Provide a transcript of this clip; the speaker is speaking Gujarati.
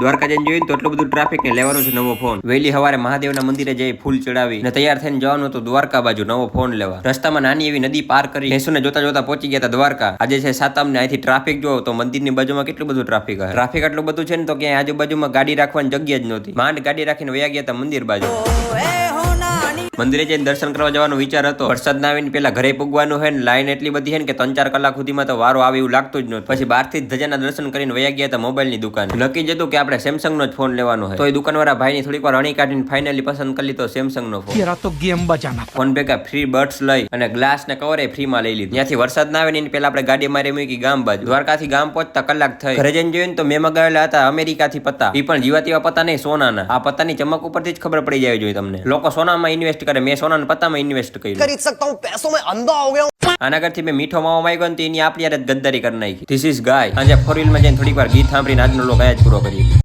દ્વારકા જઈને જોયું તો એટલું બધું ટ્રાફિક ને લેવાનો છે નવો ફોન. વહેલી સવારે મહાદેવના મંદિરે જઈ ફૂલ ચડાવી ને તૈયાર થઈને જવાનું હતું દ્વારકા બાજુ નવો ફોન લેવા. રસ્તામાં નાની એવી નદી પાર કરી ભેંસુને જોતા જોતા પહોંચી ગયા હતા દ્વારકા. આજે છે સાતમ ને અહીંથી ટ્રાફિક જોવો તો મંદિરની બાજુમાં કેટલું બધું ટ્રાફિક હશે. ટ્રાફિક એટલું બધું છે ને તો ક્યાંય આજુબાજુમાં ગાડી રાખવાની જગ્યા જ નહોતી. માંડ ગાડી રાખીને વયા ગયા હતા મંદિર બાજુ. મંદિરે જઈને દર્શન કરવા જવાનો વિચાર હતો. વરસાદ ના આવીને પેલા ઘરે પૂગવાનું હોય ને લાઈન એટલી બધી છે ને કે 3-4 કલાક સુધીમાં તો વારો આવે એવું લાગતું જ નહોતું. પછી બહારથી જ ધજાના દર્શન કરીને વયા ગયા હતા મોબાઈલની દુકાન. નક્કી જ હતું કે આપણે સેમસંગ નો જ ફોન લેવાનો હોય. તો એ દુકાનવાળા ભાઈની થોડીક વાર અણી કાઢીને ફાઇનલી પસંદ કરી લીધો સેમસંગ નો ફોન. તો ગેમ બચાના ફોન ભેગા ફ્રી બડ્સ લઈ અને ગ્લાસ ને કવર ફ્રી માં લઈ લીધું. ત્યાંથી વરસાદ ના આવે ને પેલા આપણે ગાડી મારી મૂકી ગામ બાજુ. દ્વારકાથી ગામ પહોંચતા કલાક થઈ. ઘરે જઈને જોયું તો મેં મગાવેલા હતા અમેરિકાથી પત્તા. એ પણ જીવા તેવા પત્તા નહીં, સોનાના. આ પત્તાની ચમક ઉપરથી જ ખબર પડી જાય જોઈએ તમને. લોકો સોનામાં ઇન્વેસ્ટ કરે, મેં સોનાના પત્તામાં ઇન્વેસ્ટ કર્યું. खरीद सकता हूँ, पैसों में अंधा हो गया हूँ. આના કરતી મેં મીઠો માવો માંગ્યો ને તો એની આપણી યાર ગદ્દારી કરી નાખી. ધીસ ઇઝ ગાય. આજે 4 વ્હીલમાં જઈને થોડીક વાર ગીત સાંભળીને આજનો લોક અહીંયા જ પૂરો કરીએ.